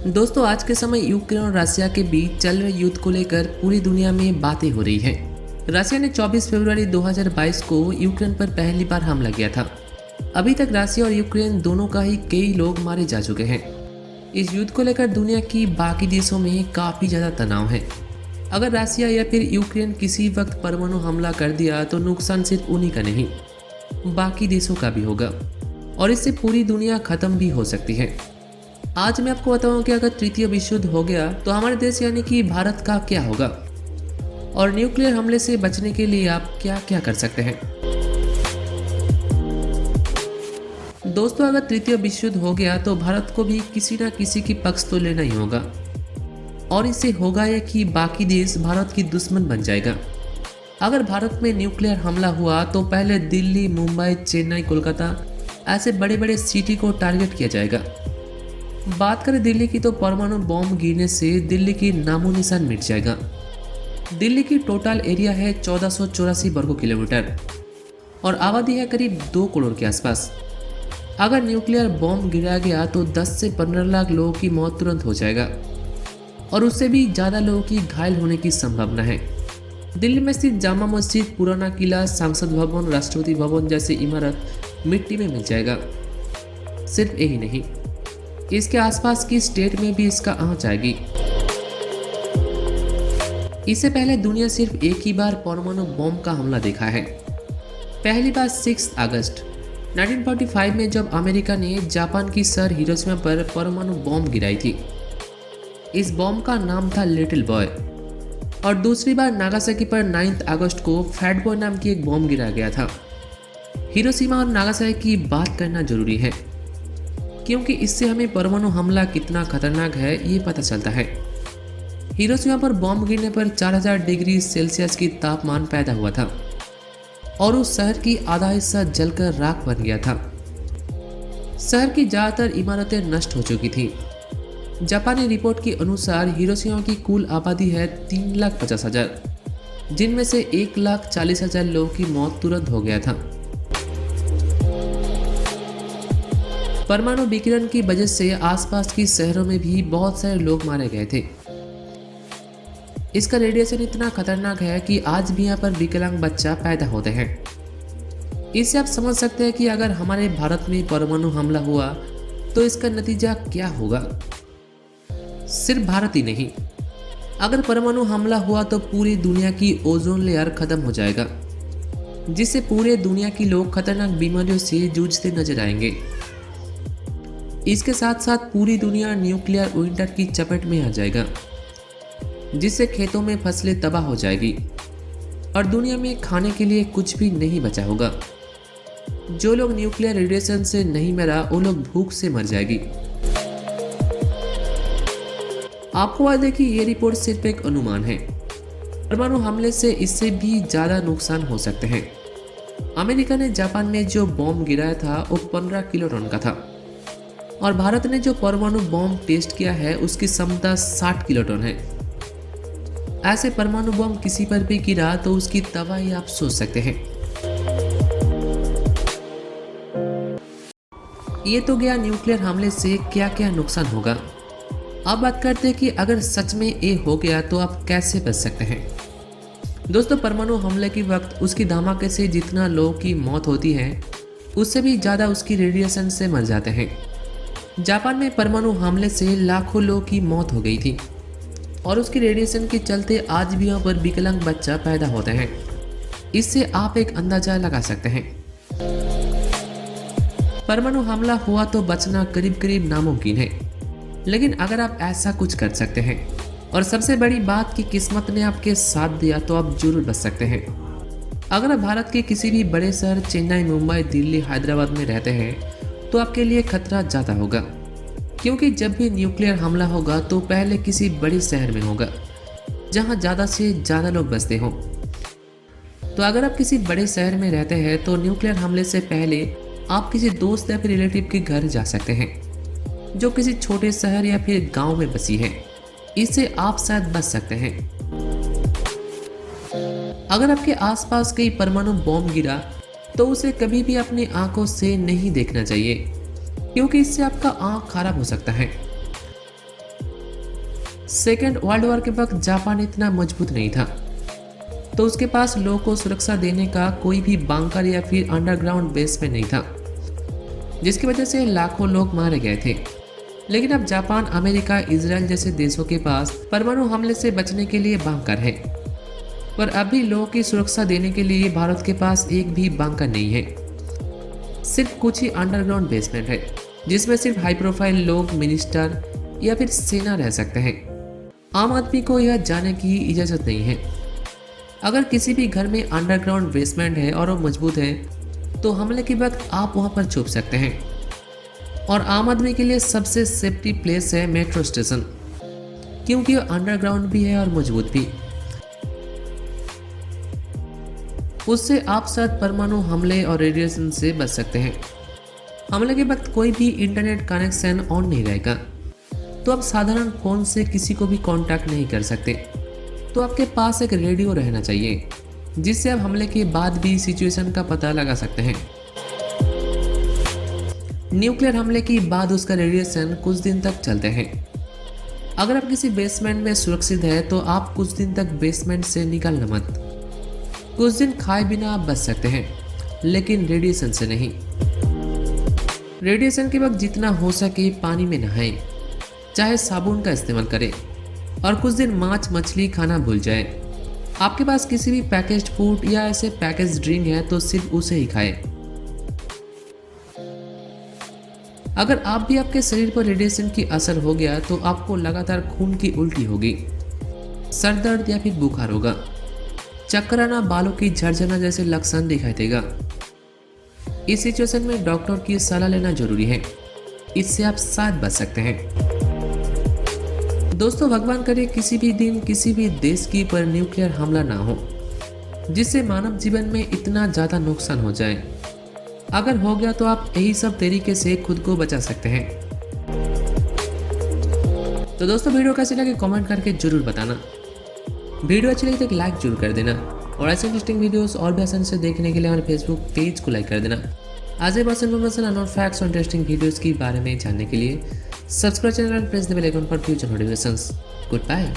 दोस्तों, आज के समय यूक्रेन और रशिया के बीच चल रहे युद्ध को लेकर पूरी दुनिया में बातें हो रही हैं। रशिया ने 24 फरवरी 2022 को यूक्रेन पर पहली बार हमला किया था। अभी तक रशिया और यूक्रेन दोनों का ही कई लोग मारे जा चुके हैं। इस युद्ध को लेकर दुनिया की बाकी देशों में काफ़ी ज़्यादा तनाव है। अगर रशिया या फिर यूक्रेन किसी वक्त परमाणु हमला कर दिया तो नुकसान सिर्फ उन्हीं का नहीं, बाकी देशों का भी होगा और इससे पूरी दुनिया खत्म भी हो सकती है। आज मैं आपको बताऊं कि अगर तृतीय विश्व युद्ध हो गया तो हमारे देश यानी कि भारत का क्या होगा और न्यूक्लियर हमले से बचने के लिए आप क्या क्या कर सकते हैं। दोस्तों, अगर तृतीय विश्व युद्ध हो गया तो भारत को भी किसी न किसी की पक्ष तो लेना ही होगा और इससे होगा यह कि बाकी देश भारत की दुश्मन बन जाएगा। अगर भारत में न्यूक्लियर हमला हुआ तो पहले दिल्ली, मुंबई, चेन्नई, कोलकाता ऐसे बड़े बड़े सिटी को टारगेट किया जाएगा। बात करें दिल्ली की तो परमाणु बॉम्ब गिरने से दिल्ली की नामो निशान मिट जाएगा। दिल्ली की टोटल एरिया है 1484 वर्ग किलोमीटर और आबादी है करीब 2 करोड़ के आसपास। अगर न्यूक्लियर बॉम्ब गिराया गया तो 10 से 15 लाख लोगों की मौत तुरंत हो जाएगा और उससे भी ज़्यादा लोगों की घायल होने की संभावना है। दिल्ली में स्थित जामा मस्जिद, पुराना किला, संसद भवन, राष्ट्रपति भवन जैसी इमारत मिट्टी में मिल जाएगा। सिर्फ यही नहीं, इसके आसपास की स्टेट में भी इसका आंच आएगी। इससे पहले दुनिया सिर्फ एक ही बार परमाणु बॉम्ब का हमला देखा है। पहली बार 6 अगस्त 1945 में जब अमेरिका ने जापान की शहर हिरोशिमा पर परमाणु बॉम्ब गिराई थी। इस बॉम्ब का नाम था लिटिल बॉय। और दूसरी बार नागासाकी पर 9 अगस्त को फैट बॉय नाम की एक बॉम्ब गिराया गया था। हिरोशिमा और नागासाकी की बात करना जरूरी है क्योंकि इससे हमें परमाणु हमला कितना खतरनाक है ये पता चलता है। हिरोशिमा पर बॉम्ब गिरने पर 4000 डिग्री सेल्सियस की तापमान पैदा हुआ था और उस शहर की आधा हिस्सा जलकर राख बन गया था। शहर की ज़्यादातर इमारतें नष्ट हो चुकी थी। जापानी रिपोर्ट के अनुसार हिरोशिमा की कुल आबादी है 3,50,000, जिनमें से 1,40,000 लोगों की मौत तुरंत हो गया था। परमाणु विकिरण की वजह से आसपास की शहरों में भी बहुत सारे लोग मारे गए थे। इसका रेडिएशन इतना खतरनाक है कि आज भी यहाँ पर विकलांग बच्चा पैदा होते हैं। इससे आप समझ सकते हैं कि अगर हमारे भारत में परमाणु हमला हुआ तो इसका नतीजा क्या होगा। सिर्फ भारत ही नहीं, अगर परमाणु हमला हुआ तो पूरी दुनिया की ओजोन लेयर खत्म हो जाएगा, जिससे पूरे दुनिया के लोग खतरनाक बीमारियों से जूझते नजर आएंगे। इसके साथ साथ पूरी दुनिया न्यूक्लियर विंटर की चपेट में आ जाएगा, जिससे खेतों में फसलें तबाह हो जाएगी और दुनिया में खाने के लिए कुछ भी नहीं बचा होगा। जो लोग न्यूक्लियर रेडिएशन से नहीं मरा वो लोग भूख से मर जाएगी। आपको बता दें कि ये रिपोर्ट सिर्फ एक अनुमान है। परमाणु हमले से इससे भी ज़्यादा नुकसान हो सकते हैं। अमेरिका ने जापान में जो बॉम्ब गिराया था वो 15 किलोटन का था और भारत ने जो परमाणु बॉम्ब टेस्ट किया है उसकी क्षमता 60 किलोटन है। ऐसे परमाणु बॉम्ब किसी पर भी गिरा तो उसकी तबाही आप सोच सकते हैं। ये तो गया न्यूक्लियर हमले से क्या क्या नुकसान होगा। अब बात करते हैं कि अगर सच में ये हो गया तो आप कैसे बच सकते हैं। दोस्तों, परमाणु हमले के वक्त उसकी धमाके से जितना लोगों की मौत होती है उससे भी ज़्यादा उसकी रेडिएशन से मर जाते हैं। जापान में परमाणु हमले से लाखों लोगों की मौत हो गई थी और उसकी रेडिएशन के चलते आज भी वहाँ पर विकलांग बच्चा पैदा होते हैं। इससे आप एक अंदाजा लगा सकते हैं। परमाणु हमला हुआ तो बचना करीब करीब नामुमकिन है, लेकिन अगर आप ऐसा कुछ कर सकते हैं और सबसे बड़ी बात कि किस्मत ने आपके साथ दिया तो आप जरूर बच सकते हैं। अगर आप भारत के किसी भी बड़े शहर चेन्नई, मुंबई, दिल्ली, हैदराबाद में रहते हैं तो आपके लिए खतरा ज़्यादा होगा, क्योंकि जब भी न्यूक्लियर हमला होगा तो पहले किसी बड़े शहर में होगा जहां ज़्यादा से ज़्यादा लोग बसते हों। तो अगर आप किसी बड़े शहर में रहते हैं तो न्यूक्लियर हमले से पहले आप किसी दोस्त या फिर रिलेटिव के घर जा सकते हैं जो किसी छोटे शहर या फिर गांव में बसी है। इससे आप शायद बच सकते हैं। अगर आपके आसपास कहीं परमाणु बॉम्ब गिरा तो उसे कभी भी अपनी आंखों से नहीं देखना चाहिए, क्योंकि इससे आपका आंख खराब हो सकता है। सेकेंड वर्ल्ड वॉर के वक्त जापान इतना मजबूत नहीं था, तो उसके पास लोगों को सुरक्षा देने का कोई भी बंकर या फिर अंडरग्राउंड बेसमेंट नहीं था, जिसकी वजह से लाखों लोग मारे गए थे। लेकिन अब जापान, अमेरिका, इजराइल जैसे देशों के पास परमाणु हमले से बचने के लिए बंकर है, पर अभी लोगों की सुरक्षा देने के लिए भारत के पास एक भी बंकर नहीं है। सिर्फ कुछ ही अंडरग्राउंड बेसमेंट है, जिसमें सिर्फ हाई प्रोफाइल लोग, मिनिस्टर या फिर सेना रह सकते हैं। आम आदमी को यह जाने की इजाज़त नहीं है। अगर किसी भी घर में अंडरग्राउंड बेसमेंट है और वो मजबूत है, तो हमले के वक्त आप वहां पर छुप सकते हैं। और आम आदमी के लिए सबसे सेफ्टी प्लेस है मेट्रो स्टेशन, क्योंकि वो अंडरग्राउंड भी है और मजबूत भी। उससे आप शायद परमाणु हमले और रेडिएशन से बच सकते हैं। हमले के वक्त कोई भी इंटरनेट कनेक्शन ऑन नहीं रहेगा, तो आप साधारण फ़ोन से किसी को भी कांटेक्ट नहीं कर सकते। तो आपके पास एक रेडियो रहना चाहिए, जिससे आप हमले के बाद भी सिचुएशन का पता लगा सकते हैं। न्यूक्लियर हमले के बाद उसका रेडिएशन कुछ दिन तक चलते हैं। अगर आप किसी बेसमेंट में सुरक्षित है, तो आप कुछ दिन तक बेसमेंट से निकलना मत। कुछ दिन खाए बिना आप बच सकते हैं, लेकिन रेडिएशन से नहीं। रेडिएशन के वक्त जितना हो सके पानी में नहाएं, चाहे साबुन का इस्तेमाल करें, और कुछ दिन मांस मछली खाना भूल जाएं। आपके पास किसी भी पैकेज्ड फूड या ऐसे पैकेज ड्रिंक है तो सिर्फ उसे ही खाएं। अगर आप भी आपके शरीर पर रेडिएशन की असर हो गया, तो आपको लगातार खून की उल्टी होगी, सर दर्द या फिर बुखार होगा, चक्कर आना, बालों की झड़ना जैसे लक्षण दिखाई देगा। इस सिचुएशन में डॉक्टर की सलाह लेना जरूरी है, इससे आप शायद बच सकते हैं। दोस्तों, भगवान करे किसी भी दिन किसी भी देश की पर न्यूक्लियर हमला ना हो, जिससे मानव जीवन में इतना ज़्यादा नुकसान हो जाए। अगर हो गया तो आप यही सब तरीके से खुद को बचा सकते हैं। तो दोस्तों, वीडियो कैसी लगी कमेंट करके जरूर बताना। वीडियो अच्छी लगी तो एक लाइक जरूर कर देना, और ऐसे इंटरेस्टिंग वीडियोस और भी आसानी से देखने के लिए हमारे फेसबुक पेज को लाइक कर देना। आज ये बस इन्फॉर्मेशन और फैक्ट्स और इंटरेस्टिंग वीडियोस के बारे में जानने के लिए सब्सक्राइब चैनल और press the bell icon for future notifications. Good bye.